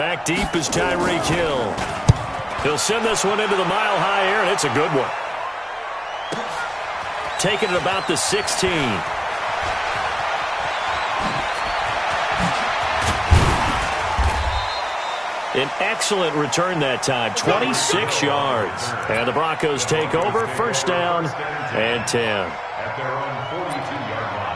Back deep is Tyreek Hill. He'll send this one into the mile-high air, and it's a good one. Taking it about the 16. An excellent return that time, 26 yards. And the Broncos take over, first down and 10. At their own 42-yard line.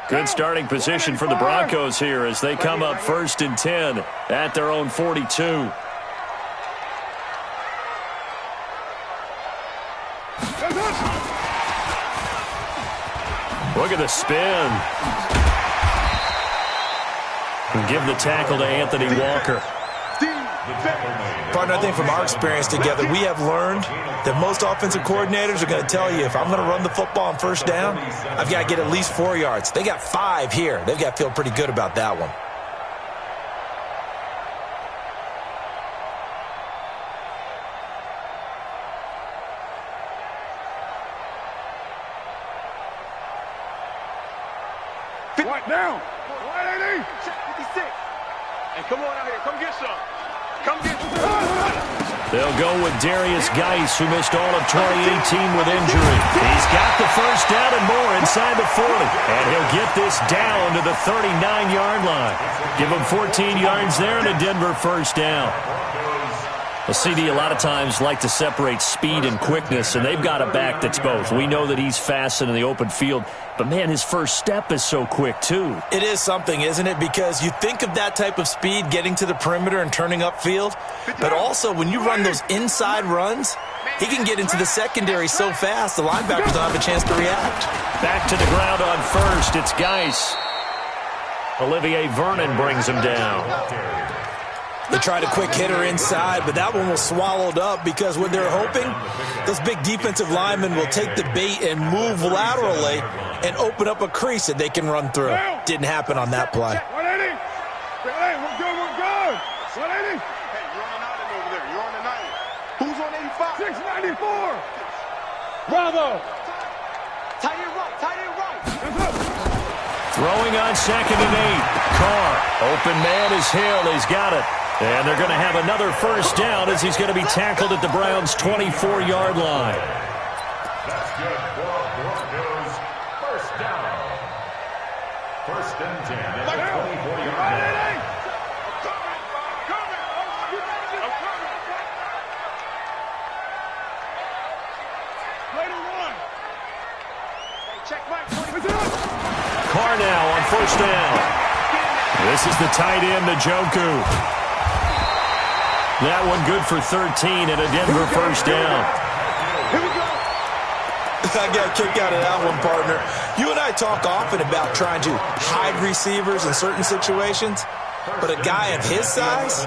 Good starting position for the Broncos here as they come up first and 10 at their own 42. Look at the spin. And give the tackle to Anthony Walker. Partner, I think from our experience together, we have learned that most offensive coordinators are going to tell you, if I'm going to run the football on first down, I've got to get at least 4 yards. They got 5 here. They've got to feel pretty good about that one. Right down. 180. Check 56. And come on out here. Come get some. Come get some. They'll go with Darius Geis, who missed all of 2018 with injury. He's got the first down and more inside the 40. And he'll get this down to the 39-yard line. Give him 14 yards there and a Denver first down. The CD a lot of times like to separate speed and quickness, and they've got a back that's both. We know that he's fast in the open field, but, man, his first step is so quick, too. It is something, isn't it? Because you think of that type of speed getting to the perimeter and turning upfield, but also when you run those inside runs, he can get into the secondary so fast the linebackers don't have a chance to react. Back to the ground on first. It's Geis. Olivier Vernon brings him down. They tried a quick hitter inside, but that one was swallowed up because what they're hoping, those big defensive linemen will take the bait and move laterally and open up a crease that they can run through. Didn't happen on that play. 180. Hey, we're good, we're good. 180. Hey, you're on the 90 over there. You're on the 90. Who's on 85? 694. Bravo. Tight end right, tight end right. Throwing on second and 8. Carr. Open man is Hill. He's got it. And they're going to have another first down as he's going to be tackled at the Browns' 24-yard line. That's good for Broncos. First down. First and 10 at the 24-yard line. Carr now on first down. This is the tight end, Njoku. That one good for 13 and a Denver first down. Here we go. I got a kick out of that one, partner. You and I talk often about trying to hide receivers in certain situations, but a guy of his size,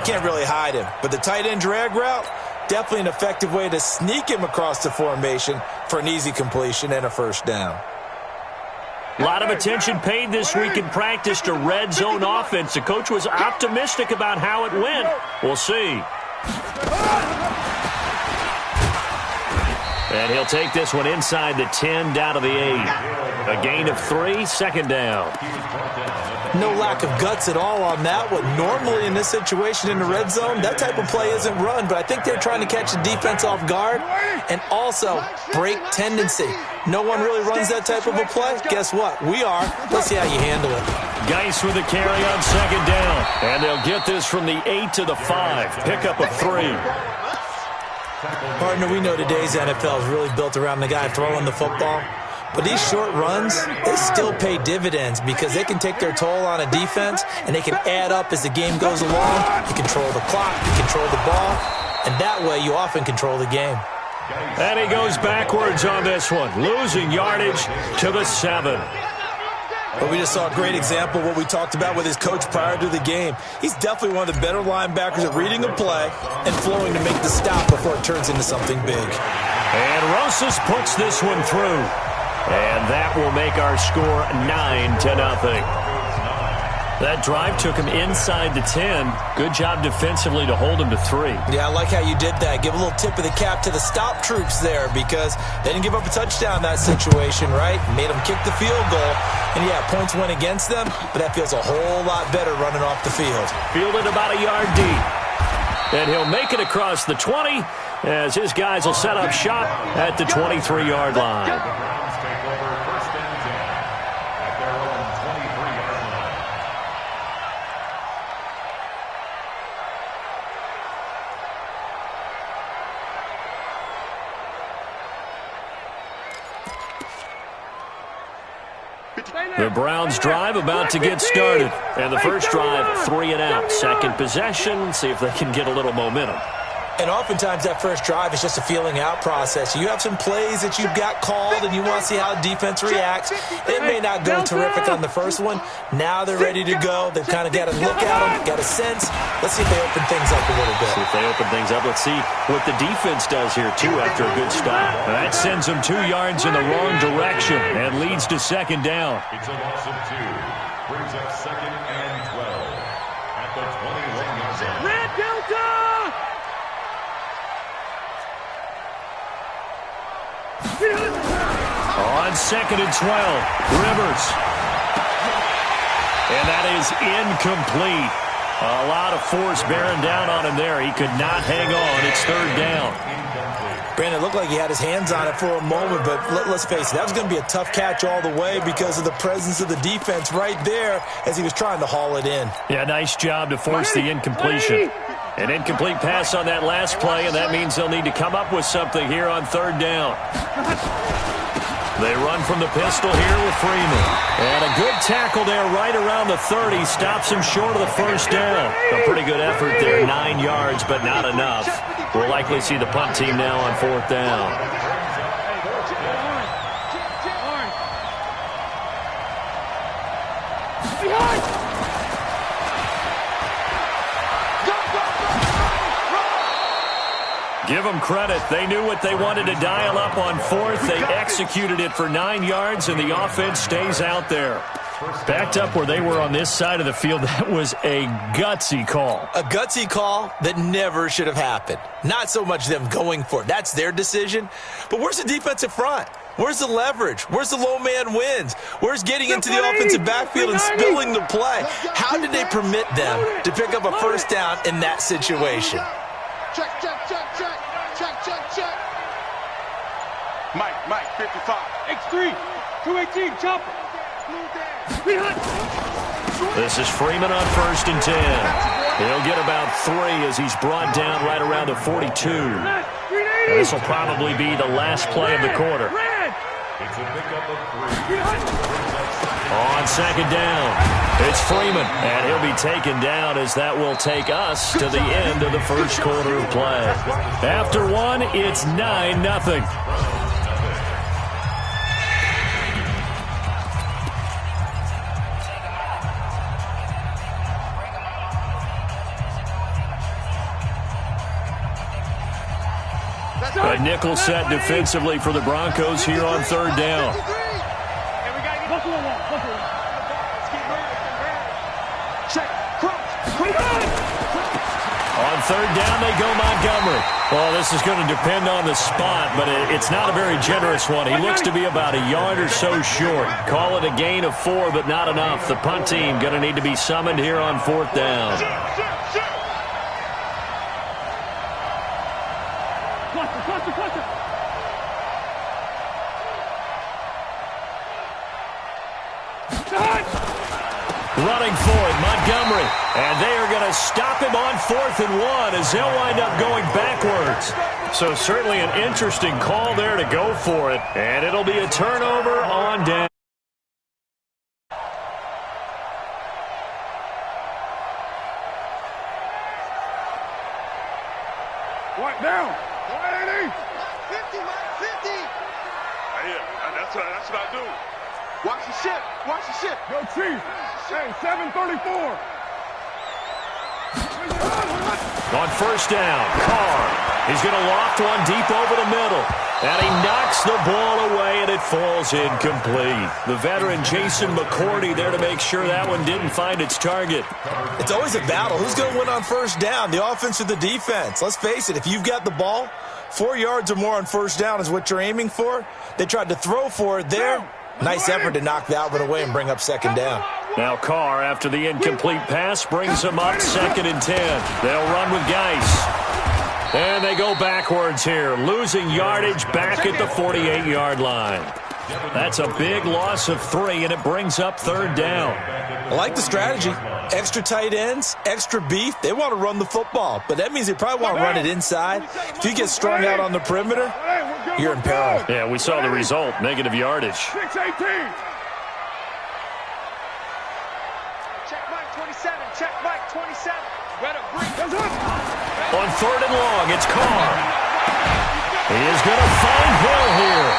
can't really hide him. But the tight end drag route, definitely an effective way to sneak him across the formation for an easy completion and a first down. A lot of attention paid this week in practice to red zone offense. The coach was optimistic about how it went. We'll see. And he'll take this one inside the 10 down to the 8. A gain of 3, second down. No lack of guts at all on that one. Normally in this situation in the red zone, that type of play isn't run, but I think they're trying to catch the defense off guard and also break tendency. No one really runs that type of a play. Guess what? We are. Let's see how you handle it. Geis with a carry on second down. And they'll get this from the 8 to the 5. Pickup of 3. Partner, we know today's NFL is really built around the guy throwing the football. But these short runs, they still pay dividends because they can take their toll on a defense and they can add up as the game goes along. You control the clock, you control the ball, and that way you often control the game. And he goes backwards on this one, losing yardage to the 7. But we just saw a great example of what we talked about with his coach prior to the game. He's definitely one of the better linebackers at reading a play and flowing to make the stop before it turns into something big. And Rosas puts this one through. And that will make our score 9-0. That drive took him inside the 10. Good job defensively to hold him to 3. Yeah, I like how you did that. Give a little tip of the cap to the stop troops there because they didn't give up a touchdown in that situation, right? Made them kick the field goal. And, yeah, points went against them, but that feels a whole lot better running off the field. Fielded about a yard deep. And he'll make it across the 20 as his guys will set up shop at the 23-yard line. The Browns drive about to get started. And the first drive, 3 and out. Second possession, see if they can get a little momentum. And oftentimes that first drive is just a feeling out process. You have some plays that you've got called and you want to see how defense reacts. It may not go terrific on the first one. Now they're ready to go. They've kind of got a look at them, got a sense. Let's see if they open things up a little bit. See if they open things up. Let's see what the defense does here, too, after a good stop. That sends them 2 yards in the wrong direction and leads to second down. It's a loss of 2. Brings up 2nd and 12 at the 21-yard line. Red Delta! On 2nd and 12, Rivers. And that is incomplete. A lot of force bearing down on him there. He could not hang on. It's 3rd down. Brandon, it looked like he had his hands on it for a moment, but let's face it, that was going to be a tough catch all the way because of the presence of the defense right there as he was trying to haul it in. Yeah, nice job to force the incompletion. An incomplete pass on that last play, and that means they'll need to come up with something here on 3rd down. They run from the pistol here with Freeman. And a good tackle there right around the 30. Stops him short of the first down. A pretty good effort there, 9 yards, but not enough. We'll likely see the punt team now on 4th down. Give them credit. They knew what they wanted to dial up on 4th. They executed it for 9 yards, and the offense stays out there. Backed up where they were on this side of the field, that was a gutsy call. A gutsy call that never should have happened. Not so much them going for it. That's their decision. But where's the defensive front? Where's the leverage? Where's the low man wins? Where's getting into the offensive backfield and spilling the play? How did they permit them to pick up a first down in that situation? Check. Mike, 55. X3, 218, chopper. This is Freeman on 1st and 10. He'll get about 3 as he's brought down right around the 42. This will probably be the last play of the quarter. It's a pickup of 3. On 2nd down, it's Freeman, and he'll be taken down as that will take us to the end of the first quarter of play. After 1, it's 9-0. A nickel set defensively for the Broncos here on 3rd down. On 3rd down, they go Montgomery. Well, this is going to depend on the spot, but it's not a very generous one. He looks to be about a yard or so short. Call it a gain of 4, but not enough. The punt team going to need to be summoned here on 4th down. Running for it, Montgomery. And they are going to stop him on 4th and 1 as they'll wind up going backwards. So certainly an interesting call there to go for it. And it'll be a turnover on down. What down? 180. 50, Mike, 50. That's what I do. Watch the ship. Yo, Chief. Hey, 734. On 1st down, Carr. He's going to loft one deep over the middle. And he knocks the ball away, and it falls incomplete. The veteran Jason McCourty there to make sure that one didn't find its target. It's always a battle. Who's going to win on first down, the offense or the defense? Let's face it, if you've got the ball, 4 yards or more on first down is what you're aiming for. They tried to throw for it there. Nice effort to knock that one away and bring up second down. Now Carr, after the incomplete pass, brings him up 2nd and 10. They'll run with Geis. And they go backwards here, losing yardage back at the 48-yard line. That's a big loss of 3, and it brings up 3rd down. I like the strategy. Extra tight ends, extra beef. They want to run the football, but that means they probably want to run it inside. If you get strung out on the perimeter, you're in peril. Yeah, we saw the result, negative yardage. 6-18. Check Mike 27. Check Mike 27. Better bring. On 3rd and long, it's Carr. He is going to find Hill here.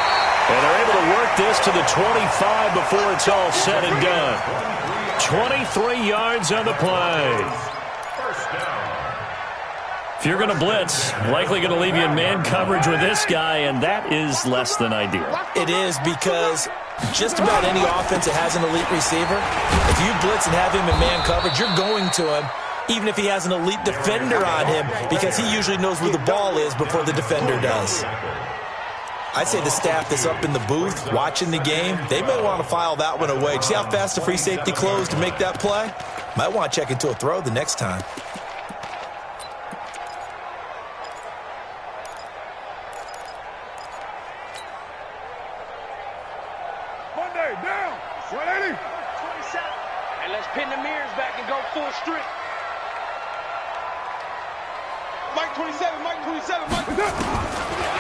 And they're able to work this to the 25 before it's all said and done. 23 yards on the play. If you're going to blitz, likely going to leave you in man coverage with this guy, and that is less than ideal. It is, because just about any offense that has an elite receiver, if you blitz and have him in man coverage, you're going to him, even if he has an elite defender on him, because he usually knows where the ball is before the defender does. I'd say the staff that's up in the booth watching the game, they may want to file that one away. See how fast the free safety closed to make that play? Might want to check into a throw the next time. Monday, down. 180. 27. And let's pin the mirrors back and go full strip. Mike 27, Mike 27, Mike.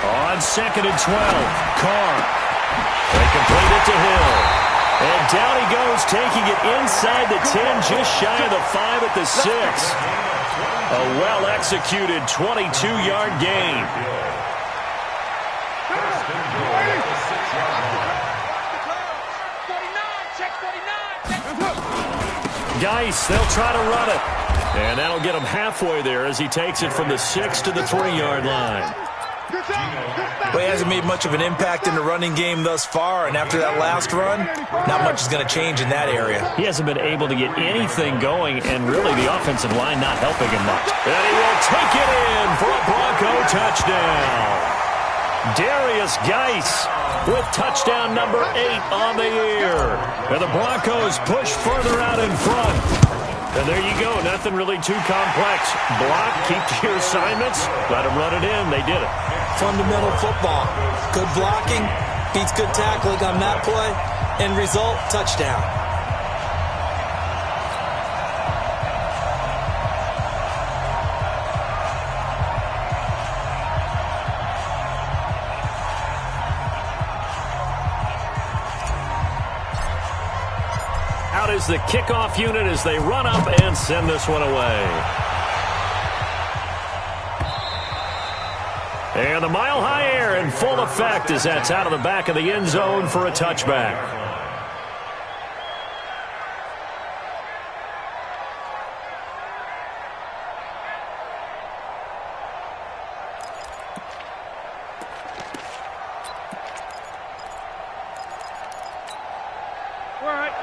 On 2nd and 12, Carr. They complete it to Hill. And down he goes, taking it inside the 10, just shy of the 5 at the 6. A well-executed 22-yard gain. Geis, they'll try to run it. And that'll get him halfway there as he takes it from the 6 to the 3-yard line. Well, he hasn't made much of an impact in the running game thus far, and after that last run, not much is going to change in that area. He hasn't been able to get anything going, and really the offensive line not helping him much. And he will take it in for a Bronco touchdown. Darius Geis with touchdown number 8 on the year. And the Broncos push further out in front. And there you go. Nothing really too complex. Block, keep to your assignments, let them run it in. They did it. Fundamental football. Good blocking beats good tackling on that play. End result, touchdown. Out is the kickoff unit as they run up and send this one away. And the mile-high air in full effect as that's out of the back of the end zone for a touchback.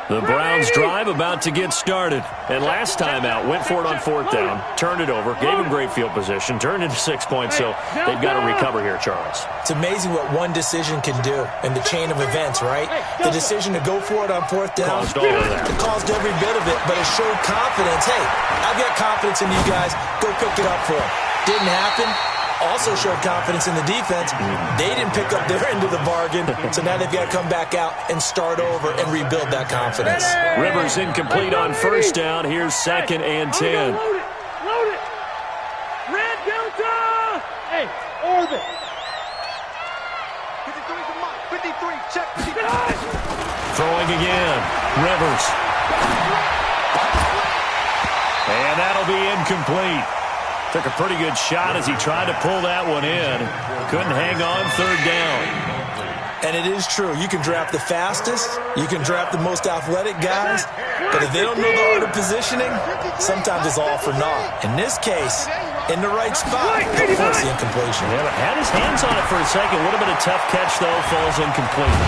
The Browns drive about to get started. And last time out, went for it on 4th down, turned it over, gave him great field position, turned into 6 points, so they've got to recover here, Charles. It's amazing what one decision can do in the chain of events, right? The decision to go for it on 4th down, Caused all of that. It caused every bit of it, but it showed confidence. Hey, I've got confidence in you guys. Go pick it up for them. Didn't happen. Also showed confidence in the defense. They didn't pick up their end of the bargain, so now they've got to come back out and start over and rebuild that confidence. Rivers incomplete on 1st down. Here's 2nd and 10. Load it. Red Delta. Hey, orbit. 53 for Mike. 53. Check 53. Throwing again. Rivers. And that'll be incomplete. Took a pretty good shot as he tried to pull that one in. Couldn't hang on 3rd down. And it is true. You can draft the fastest, you can draft the most athletic guys, but if they don't know the art of positioning, sometimes it's all for naught. In this case, in the right spot, they'll force the incompletion. Yeah, but had his hands on it for a second. Would have been a tough catch, though. Falls incomplete.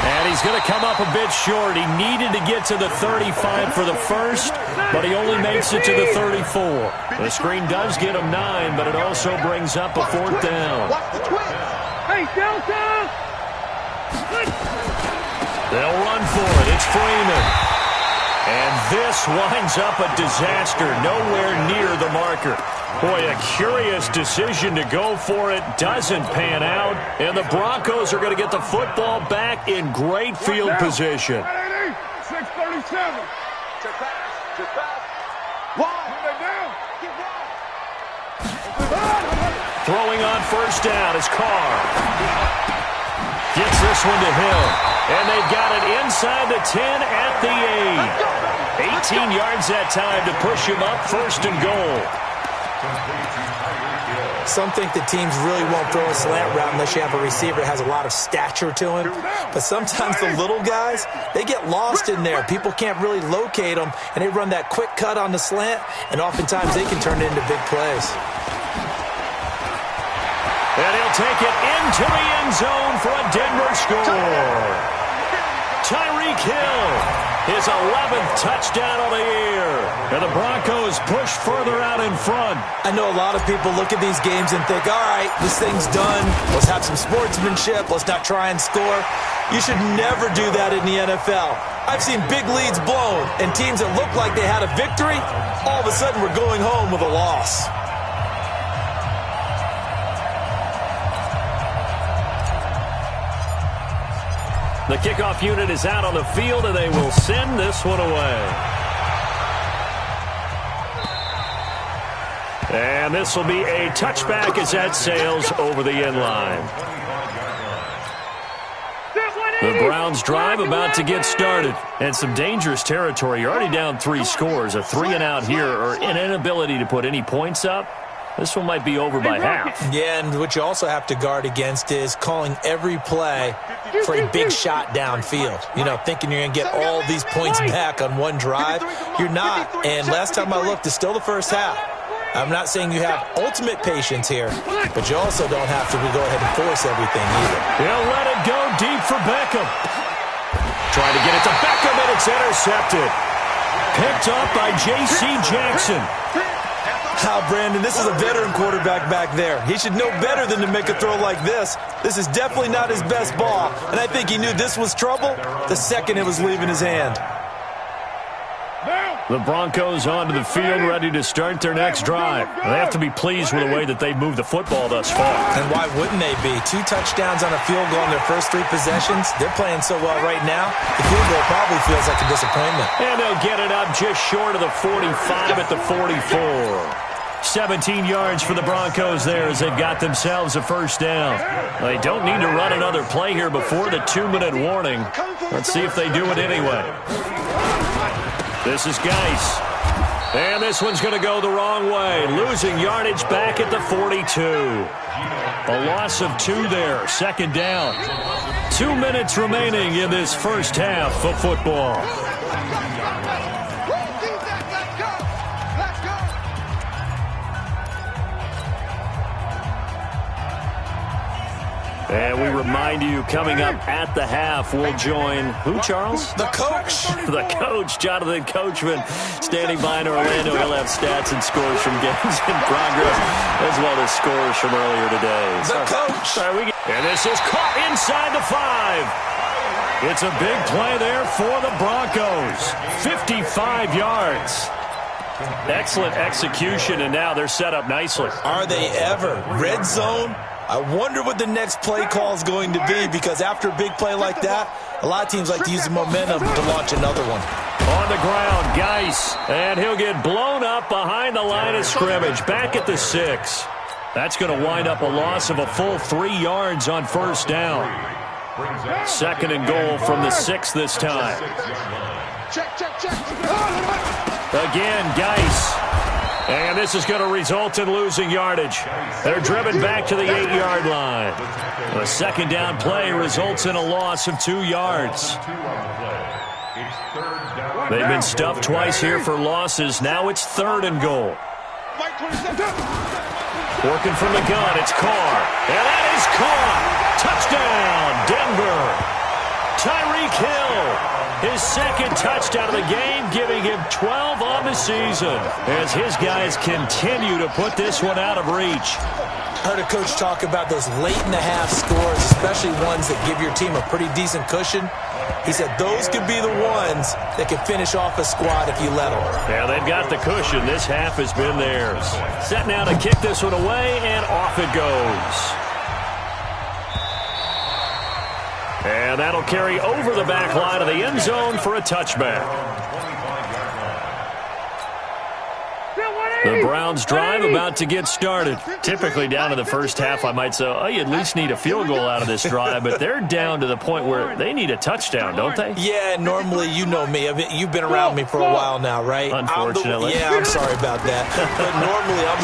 And he's going to come up a bit short. He needed to get to the 35 for the first, but he only makes it to the 34. The screen does get him 9, but it also brings up a 4th down. Hey, Delta! They'll run for it. It's Freeman. And this winds up a disaster. Nowhere near the marker. Boy, a curious decision to go for it. Doesn't pan out. And the Broncos are going to get the football back in great field position. 6:37. Throwing on first down is Carr. Gets this one to him. And they've got it inside the 10 at the 8. 18 yards that time to push him up 1st and goal. Some think the teams really won't throw a slant route unless you have a receiver that has a lot of stature to him. But sometimes the little guys, they get lost in there. People can't really locate them, and they run that quick cut on the slant, and oftentimes they can turn it into big plays. And he'll take it into the end zone for a Denver score. Tyreek Hill, his 11th touchdown of the year. And the Broncos push further out in front. I know a lot of people look at these games and think, all right, this thing's done. Let's have some sportsmanship. Let's not try and score. You should never do that in the NFL. I've seen big leads blown, and teams that looked like they had a victory, all of a sudden we're going home with a loss. The kickoff unit is out on the field, and they will send this one away. And this will be a touchback as that sails over the end line. The Browns drive about to get started. And some dangerous territory. You're already down 3 scores. A 3-and-out here, or an inability to put any points up. This one might be over by half. Yeah, and what you also have to guard against is calling every play for a big shot downfield. You know, thinking you're going to get all these points back on one drive. You're not. And last time I looked, it's still the first half. I'm not saying you have ultimate patience here, but you also don't have to go ahead and force everything either. He'll let it go deep for Beckham. Trying to get it to Beckham, and it's intercepted. Picked up by J.C. Jackson. How, Brandon, this is a veteran quarterback back there. He should know better than to make a throw like this. This is definitely not his best ball, and I think he knew this was trouble the second it was leaving his hand. The Broncos onto the field, ready to start their next drive. They have to be pleased with the way that they've moved the football thus far. And why wouldn't they be? 2 touchdowns on a field goal in their first 3 possessions. They're playing so well right now, the field goal probably feels like a disappointment. And they'll get it up just short of the 45 at the 44. 17 yards for the Broncos there as they've got themselves a first down. They don't need to run another play here before the 2-minute warning. Let's see if they do it anyway. This is Geis. And this one's going to go the wrong way. Losing yardage back at the 42. A loss of 2 there. 2nd down. 2 minutes remaining in this first half of football. And we remind you, coming up at the half, we'll join who, Charles? The coach. The coach, Jonathan Coachman, standing by in Orlando. He'll have stats and scores from games in progress, as well as scores from earlier today. The coach. And this is caught inside the 5. It's a big play there for the Broncos. 55 yards. Excellent execution, and now they're set up nicely. Are they ever? Red zone? I wonder what the next play call is going to be, because after a big play like that, a lot of teams like to use the momentum to launch another one. On the ground, Geis, and he'll get blown up behind the line of scrimmage, back at the 6. That's going to wind up a loss of a full 3 yards on first down. 2nd and goal from the 6 this time. Check. Again, Geis. And this is going to result in losing yardage. They're driven back to the 8-yard line. A second down play results in a loss of 2 yards. They've been stuffed twice here for losses. Now it's 3rd and goal. Working from the gun, it's Carr. And that is caught. Touchdown, Denver. Tyreek Hill, his second touchdown of the game, giving him 12 on the season as his guys continue to put this one out of reach. Heard a coach talk about those late-in-the-half scores, especially ones that give your team a pretty decent cushion. He said those could be the ones that can finish off a squad if you let them. Yeah, they've got the cushion. This half has been theirs. Set now to kick this one away, and off it goes. And that'll carry over the back line of the end zone for a touchback. The Browns drive about to get started. Typically down to the first half, I might say, oh, you at least need a field goal out of this drive, but they're down to the point where they need a touchdown, don't they? Yeah, normally, you know me. I mean, you've been around me for a while now, right? Unfortunately. I'm sorry about that. But normally, I'm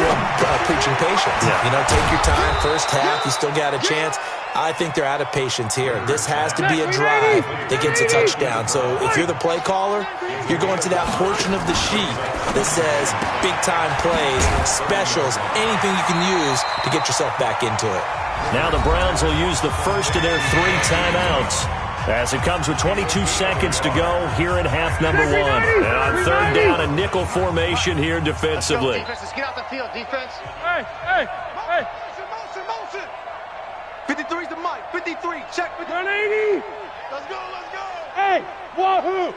preaching patience. Yeah. You know, take your time. First half, you still got a chance. I think they're out of patience here. This has to be a drive that gets a touchdown. So if you're the play caller, you're going to that portion of the sheet that says big-time plays, specials, anything you can use to get yourself back into it. Now the Browns will use the first of their 3 timeouts as it comes with 22 seconds to go here in half number 1. And on 3rd down, a nickel formation here defensively. Let's get out the field, defense. Hey. Motion. 53's the mic. 53. Check. 180. Let's go. Hey, wahoo.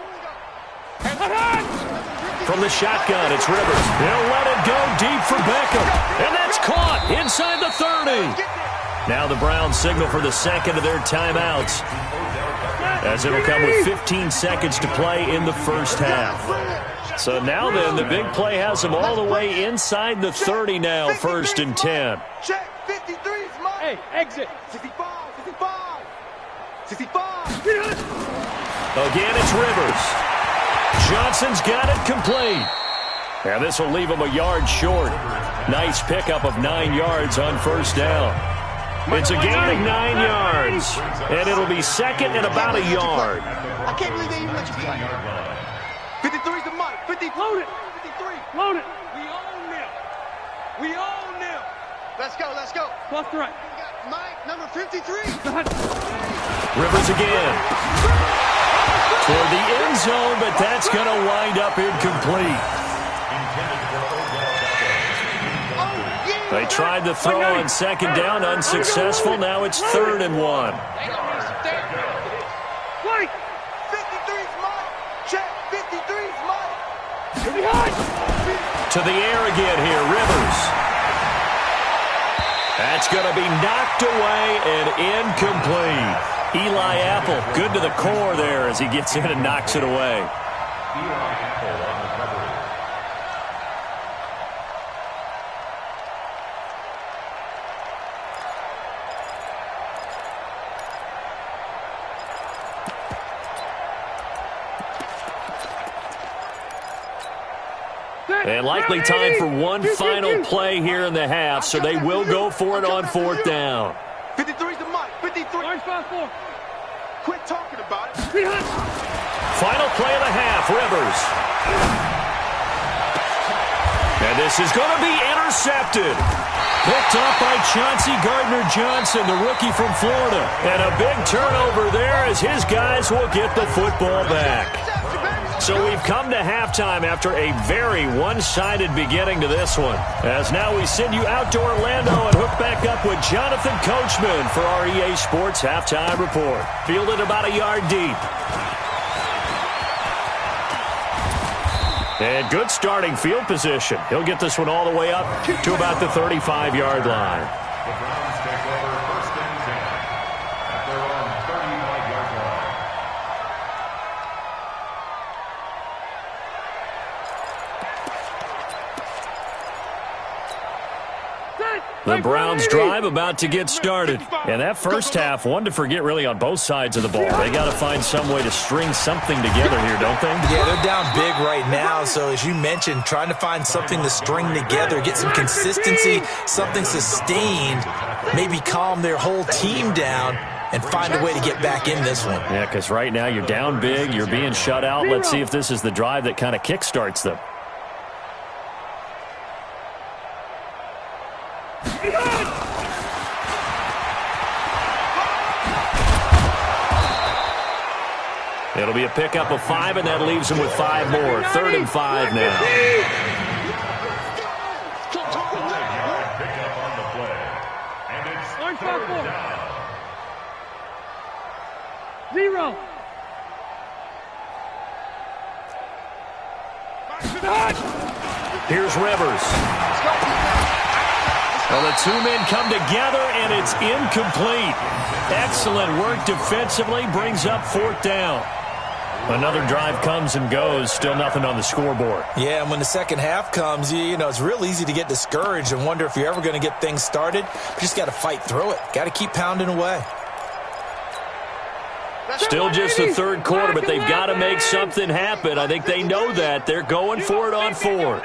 From the shotgun, it's Rivers. They'll let it go deep for Beckham. And that's caught inside the 30. Now the Browns signal for the second of their timeouts, as it'll come with 15 seconds to play in the first half. So now then, the big play has them all the way inside the 30 now, 1st and 10. Check. 53's mine. Hey, exit. 65. Again, it's Rivers. Johnson's got it complete. And this will leave him a yard short. Nice pickup of 9 yards on 1st down. It's a gain of 9 yards. And it'll be second and about a yard. I can't believe they even let you play. 53's the mic. 50. Load it. 53. Load it. We own them. Let's go. Plus the right. We got Mike, number 53. Rivers again. Toward the end zone, but that's going to wind up incomplete. They tried the throw on 2nd down, unsuccessful. Now it's 3rd and 1. 53's mine. Check. 53's mine. To the air again here, Rivers. That's going to be knocked away and incomplete. Eli Apple, good to the core there as he gets in and knocks it away. And likely time for one final play here in the half, so they will go for it on 4th down. 53's the mic. 53. Quit talking about it. Final play of the half, Rivers. And this is going to be intercepted. Picked off by Chauncey Gardner-Johnson, the rookie from Florida. And a big turnover there as his guys will get the football back. So we've come to halftime after a very one-sided beginning to this one. As now we send you out to Orlando and hook back up with Jonathan Coachman for our EA Sports Halftime Report. Fielded about a yard deep. And good starting field position. He'll get this one all the way up to about the 35-yard line. The Browns take over 1st and 10 at their own 35-yard line. The Browns drive about to get started. And that first half, one to forget really on both sides of the ball. They got to find some way to string something together here, don't they? Yeah, they're down big right now. So as you mentioned, trying to find something to string together, get some consistency, something sustained, maybe calm their whole team down and find a way to get back in this one. Yeah, because right now you're down big, you're being shut out. Let's see if this is the drive that kind of kickstarts them. It'll be a pickup of 5, and that leaves them with 5 more. 3rd and 5 now. Pickup on the play. And it's 3rd down. 0. Here's Rivers. Well, the two men come together, and it's incomplete. Excellent work defensively, brings up 4th down. Another drive comes and goes, still nothing on the scoreboard. Yeah, and when the second half comes, you know, it's real easy to get discouraged and wonder if you're ever going to get things started. You just got to fight through it. Got to keep pounding away. Still just the 3rd quarter, but they've got to make something happen. I think they know that. They're going for it on 4th. You gonna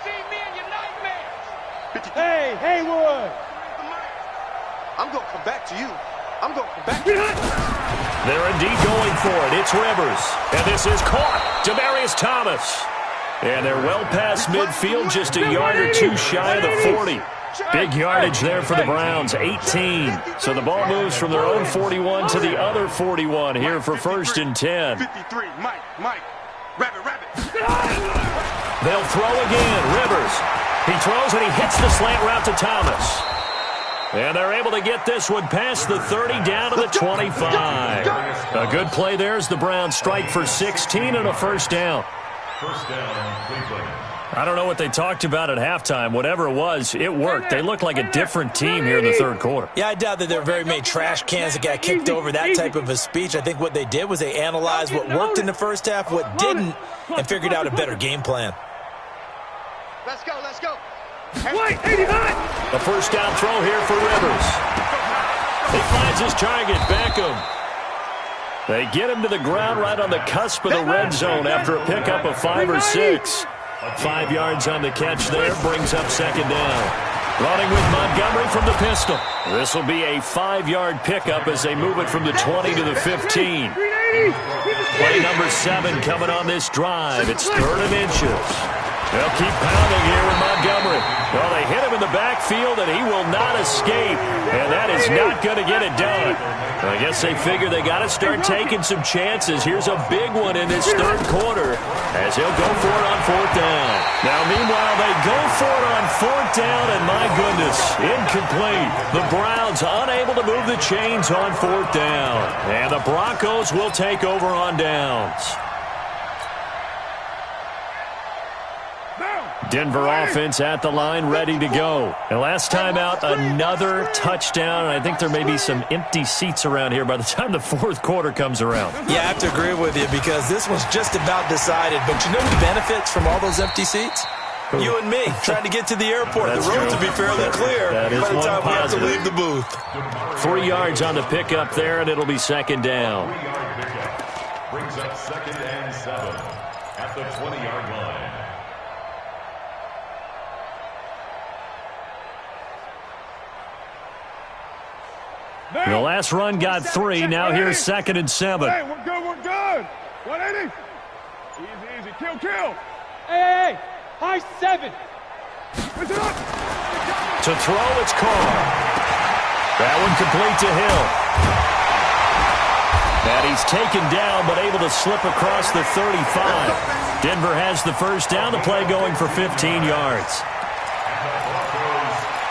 see me in your nightmares. Hey, Haywood. I'm gonna come back to you. I'm gonna come back to you. They're indeed going for it. It's Rivers. And this is caught. Demaryius Thomas. And they're well past midfield, just a yard or two shy of the 40. Big yardage there for the Browns, 18. So the ball moves from their own 41 to the other 41 here for 1st and 10. 53, Mike. Rabbit. They'll throw again. Rivers. He throws and he hits the slant route to Thomas. And they're able to get this one past the 30 down to the 25. A good play there as the Browns strike for 16 and a 1st down. 1st down, Cleveland. I don't know what they talked about at halftime. Whatever it was, it worked. They look like a different team here in the 3rd quarter. Yeah, I doubt that there are very many trash cans that got kicked over, that type of a speech. I think what they did was they analyzed what worked in the first half, what didn't, and figured out a better game plan. Let's go. Wait, 89. The 1st down throw here for Rivers. He finds his target, Beckham. They get him to the ground right on the cusp of the red zone after a pickup of 5 or 6. 5 yards on the catch there, brings up 2nd down. Running with Montgomery from the pistol. This will be a 5-yard pickup as they move it from the 20 to the 15. Play number 7 coming on this drive. It's 3rd and inches. They'll keep pounding here with Montgomery. Well, they hit him in the backfield, and he will not escape. And that is not going to get it done. I guess they figure they got to start taking some chances. Here's a big one in this 3rd quarter as he'll go for it on 4th down. Now, meanwhile, they go for it on 4th down, and my goodness, incomplete. The Browns unable to move the chains on 4th down. And the Broncos will take over on downs. Denver offense at the line, ready to go. And last time out, another touchdown. And I think there may be some empty seats around here by the time the 4th quarter comes around. Yeah, I have to agree with you because this one's just about decided. But you know who benefits from all those empty seats? You and me, trying to get to the airport. The roads will be fairly clear by the time we have to leave the booth. 3 yards on the pickup there, and it'll be 2nd down. 3-yard pickup. Brings up 2nd and 7 at the 20-yard line. The last run got 3. Now here's 2nd and 7. Hey, we're good. 180. Easy. Kill. Hey. High 7. Push it up. To throw, it's Carr. That one complete to Hill. And he's taken down, but able to slip across the 35. Denver has the 1st down. The play going for 15 yards.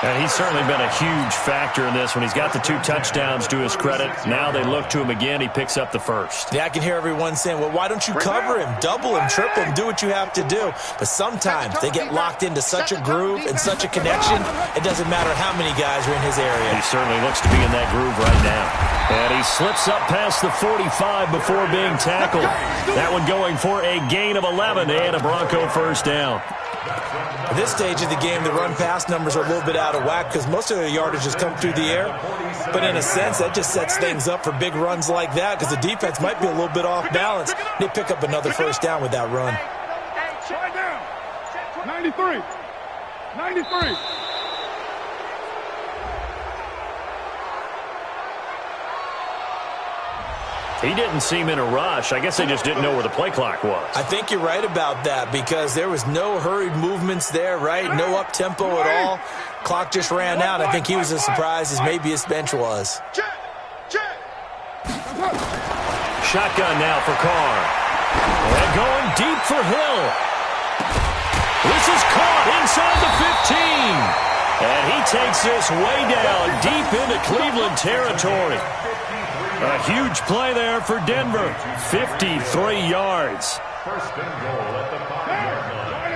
And he's certainly been a huge factor in this one. He's got the 2 touchdowns to his credit. Now they look to him again. He picks up the 1st. Yeah, I can hear everyone saying, well, why don't you cover him, double him, triple him, do what you have to do. But sometimes they get locked into such a groove and such a connection, it doesn't matter how many guys are in his area. He certainly looks to be in that groove right now. And he slips up past the 45 before being tackled. That one going for a gain of 11 and a Bronco 1st down. At this stage of the game, the run-pass numbers are a little bit out of whack because most of their yardage has come through the air. But in a sense, that just sets things up for big runs like that because the defense might be a little bit off balance. They pick up another first down with that run. 93. 93. He didn't seem in a rush. I guess they just didn't know where the play clock was. I think you're right about that because there was no hurried movements there, right? No up-tempo at all. Clock just ran out. I think he was as surprised as maybe his bench was. Shotgun now for Carr. And going deep for Hill. This is caught inside the 15. And he takes this way down deep into Cleveland territory. A huge play there for Denver. 53 yards.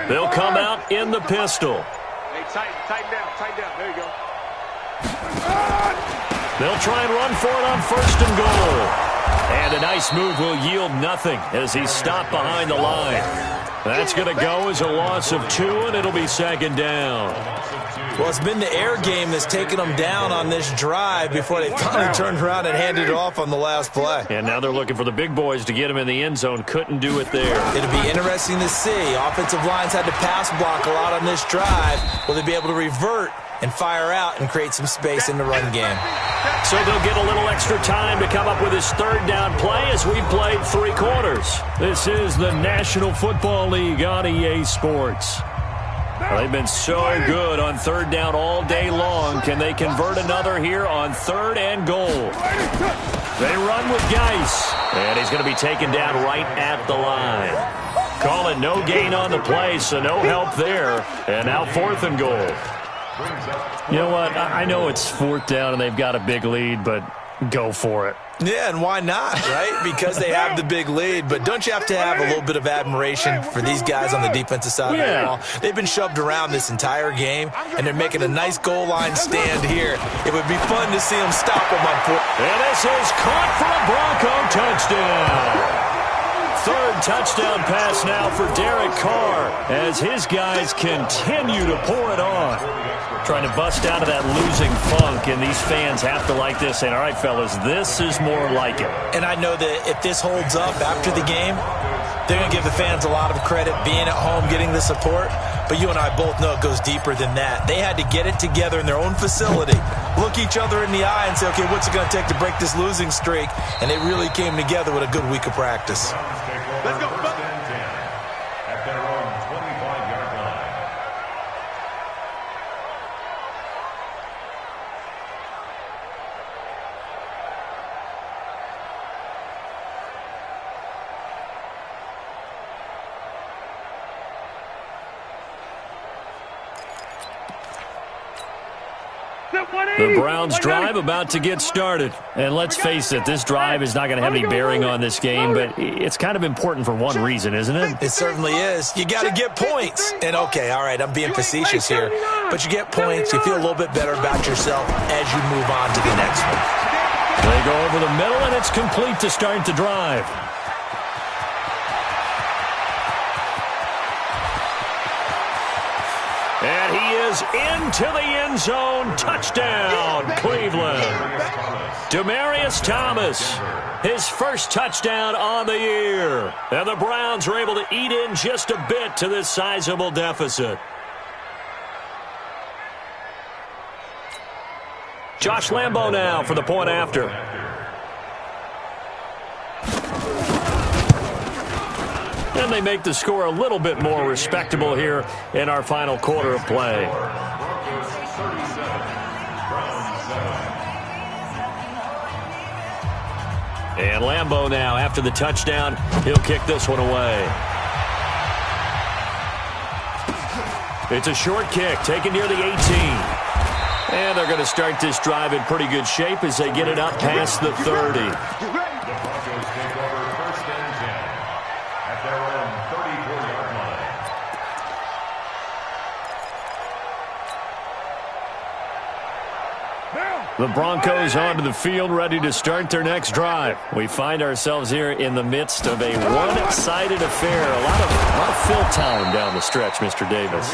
They'll come out in the pistol. Hey, tighten down. There you go. They'll try and run for it on 1st and goal. And a nice move will yield nothing as he's stopped behind the line. That's going to go as a loss of 2, and it'll be 2nd down. Well, it's been the air game that's taken them down on this drive before they finally turned around and handed it off on the last play. And now they're looking for the big boys to get him in the end zone. Couldn't do it there. It'll be interesting to see. Offensive lines had to pass block a lot on this drive. Will they be able to revert and fire out and create some space in the run game? So they'll get a little extra time to come up with his 3rd down play as we've played 3 quarters. This is the National Football League on EA Sports. Well, they've been so good on 3rd down all day long. Can they convert another here on 3rd and goal? They run with Geis, and he's going to be taken down right at the line. Call it no gain on the play, so no help there. And now 4th and goal. You know what? I know it's 4th down and they've got a big lead, but go for it. Yeah, and why not, right? Because they have the big lead. But don't you have to have a little bit of admiration for these guys on the defensive side of the ball? They've been shoved around this entire game, and they're making a nice goal line stand here. It would be fun to see them stop them on 4th. And this is caught for a Bronco touchdown. 3rd touchdown pass now for Derek Carr as his guys continue to pour it on. Trying to bust out of that losing funk, and these fans have to like this. And all right, fellas, this is more like it. And I know that if this holds up after the game, they're going to give the fans a lot of credit being at home, getting the support. But you and I both know it goes deeper than that. They had to get it together in their own facility, look each other in the eye and say, okay, what's it going to take to break this losing streak? And they really came together with a good week of practice. Let's go. At their own 25-yard line. The Browns' drive about to get started. And let's face it, this drive is not going to have any bearing on this game, but it's kind of important for one reason, isn't it? It certainly is. You got to get points. And, okay, all right, I'm being facetious here, but you get points, you feel a little bit better about yourself as you move on to the next one. They go over the middle, and it's complete to start the drive. And he is into the end zone. Touchdown, Cleveland. Demaryius Thomas, his first touchdown on the year. And the Browns are able to eat in just a bit to this sizable deficit. Josh Lambo now for the point after. And they make the score a little bit more respectable here in our final quarter of play. And Lambo now, after the touchdown, he'll kick this one away. It's a short kick, taken near the 18. And they're going to start this drive in pretty good shape as they get it up past the 30. The Broncos onto the field, ready to start their next drive. We find ourselves here in the midst of a one-sided affair. A lot of fill time down the stretch, Mr. Davis.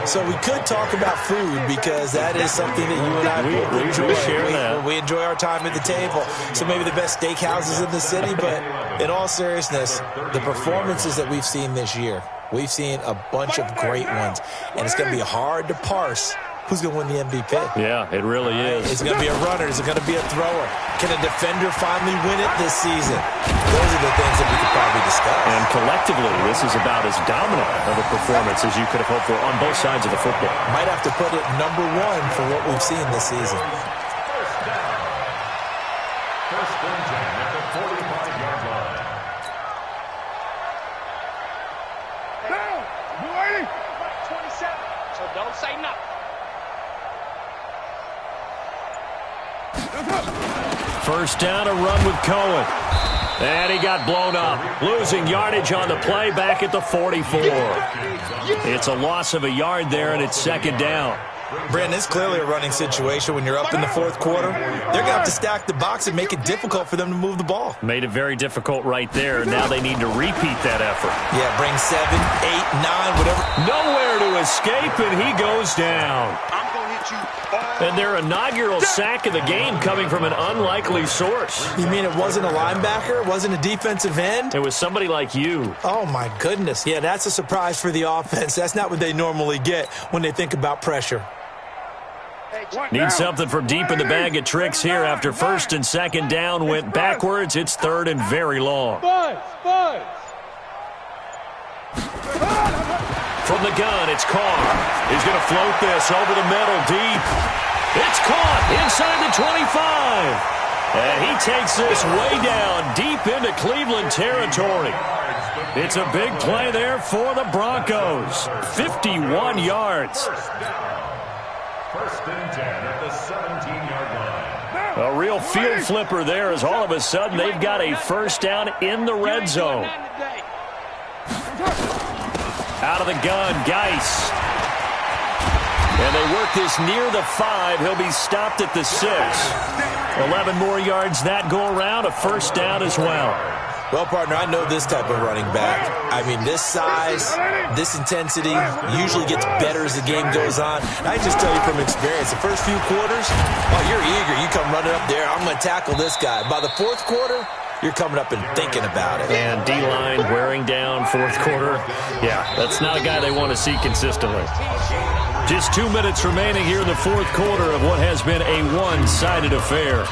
So we could talk about food because that is something that you and I both enjoy. We enjoy our time at the table. So maybe the best steakhouses in the city, but in all seriousness, the performances that we've seen this year, we've seen a bunch of great ones, and it's going to be hard to parse who's going to win the MVP. Yeah, it really is. Is it going to be a runner? Is it going to be a thrower? Can a defender finally win it this season? Those are the things that we could probably discuss. And collectively, this is about as dominant of a performance as you could have hoped for on both sides of the football. Might have to put it number one for what we've seen this season. First and 10 at the 45-yard line. Down. You ready? 27. So don't say nothing. First down, a run with Cohen. And he got blown up. Losing yardage on the play back at the 44. It's a loss of a yard there, and it's second down. Brandon, it's clearly a running situation when you're up in the fourth quarter. They're going to have to stack the box and make it difficult for them to move the ball. Made it very difficult right there. Now they need to repeat that effort. Yeah, bring 7, 8, 9, whatever. Nowhere to escape, and he goes down. I'm going to hit you. And their inaugural sack of the game coming from an unlikely source. You mean it wasn't a linebacker? It wasn't a defensive end? It was somebody like you. Oh, my goodness. Yeah, that's a surprise for the offense. That's not what they normally get when they think about pressure. Need something from deep in the bag of tricks here after first and second down went backwards. It's third and very long. Buzz. From the gun, it's Carr. He's going to float this over the middle deep. It's caught inside the 25. And he takes this way down deep into Cleveland territory. It's a big play there for the Broncos. 51 yards. First and 10 at the 17-yard line. A real field flipper there as all of a sudden they've got a first down in the red zone. Out of the gun, Geis. And they work this near the 5. He'll be stopped at the 6. 11 more yards that go around, a first down as well. Well, partner, I know this type of running back. I mean, this size, this intensity usually gets better as the game goes on. And I just tell you from experience, the first few quarters, oh, you're eager. You come running up there, I'm going to tackle this guy. By the fourth quarter, you're coming up and thinking about it. And D-line wearing down fourth quarter. Yeah, that's not a guy they want to see consistently. Just 2 minutes remaining here in the fourth quarter of what has been a one-sided affair.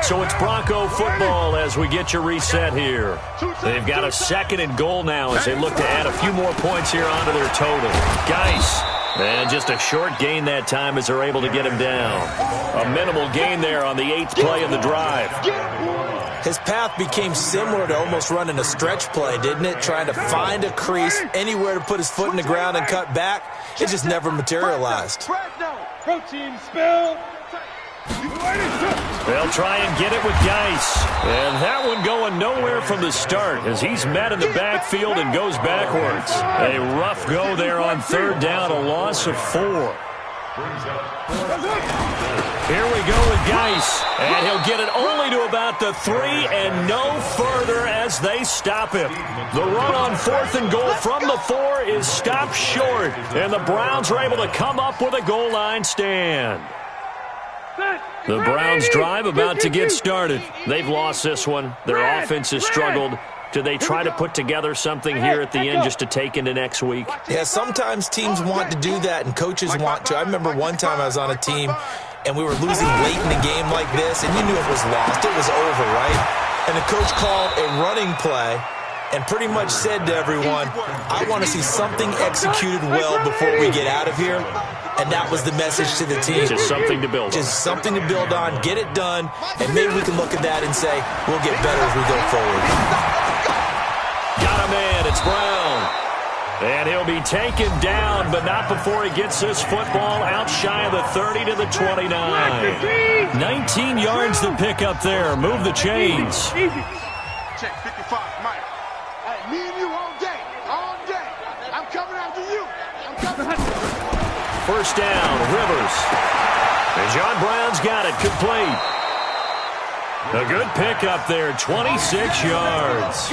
So it's Bronco football as we get you reset here. They've got a second and goal now as they look to add a few more points here onto their total. Geis, and just a short gain that time as they're able to get him down. A minimal gain there on the 8th play of the drive. His path became similar to almost running a stretch play, didn't it? Trying to find a crease, anywhere to put his foot in the ground and cut back. It just never materialized. Protein spill. They'll try and get it with Geis. And that one going nowhere from the start as he's met in the backfield and goes backwards. A rough go there on third down, a loss of 4. Here we go with Geis. And he'll get it only to about the 3 and no further as they stop him. The run on fourth and goal from the 4 is stopped short. And the Browns are able to come up with a goal line stand. The Browns drive about to get started. They've lost this one. Their offense has struggled. Do they try to put together something here at the end just to take into next week? Yeah, sometimes teams want to do that and coaches want to. I remember one time I was on a team and we were losing late in the game like this and you knew it was lost. It was over, right? And the coach called a running play and pretty much said to everyone, I want to see something executed well before we get out of here. And that was the message to the team. Just something to build on. Just something to build on, get it done, and maybe we can look at that and say, we'll get better as we go forward. Got a man, it's Brown. And he'll be taken down, but not before he gets this football out shy of the 30 to the 29. 19 yards to pick up there. Move the chains. Check 55, Mike. Hey, me and you all day. I'm coming after you. I'm coming after you. first down. Rivers. And John Brown's got it complete. A good pickup there, 26 yards.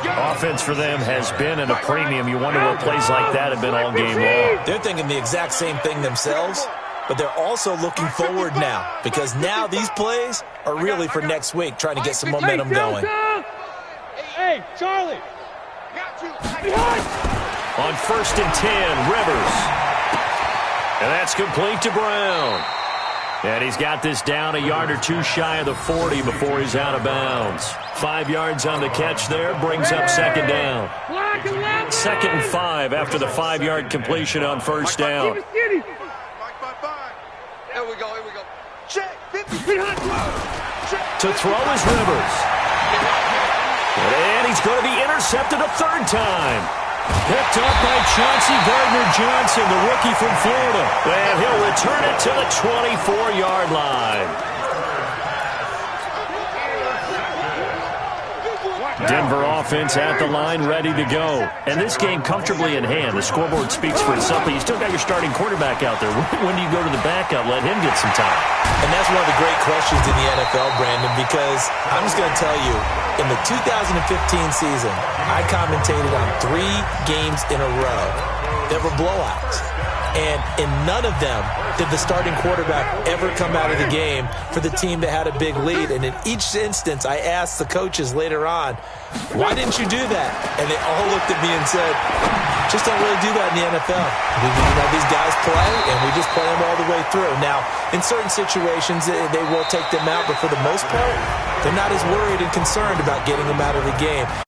Offense for them has been at a premium. You wonder what plays like that have been all game long. They're thinking the exact same thing themselves, but they're also looking forward now because now these plays are really for next week, trying to get some momentum going. Hey, Charlie. On 1st and 10, Rivers. And that's complete to Brown. And he's got this down a yard or two shy of the 40 before he's out of bounds. 5 yards on the catch there, brings up second down. 2nd and 5 after the 5-yard completion on first down. Here we go, here we go. Check, 50. To throw is Rivers. And he's going to be intercepted a third time. Picked up by Chauncey Gardner-Johnson, the rookie from Florida. And he'll return it to the 24-yard line. Denver offense at the line, ready to go. And this game comfortably in hand. The scoreboard speaks for itself, but you still got your starting quarterback out there. When do you go to the backup? Let him get some time. And that's one of the great questions in the NFL, Brandon, because I'm just going to tell you, in the 2015 season, I commentated on 3 games in a row that were blowouts. And in none of them did the starting quarterback ever come out of the game for the team that had a big lead. And in each instance, I asked the coaches later on, why didn't you do that? And they all looked at me and said, just don't really do that in the NFL. These guys play, and we just play them all the way through. Now, in certain situations, they will take them out, but for the most part, they're not as worried and concerned about getting them out of the game.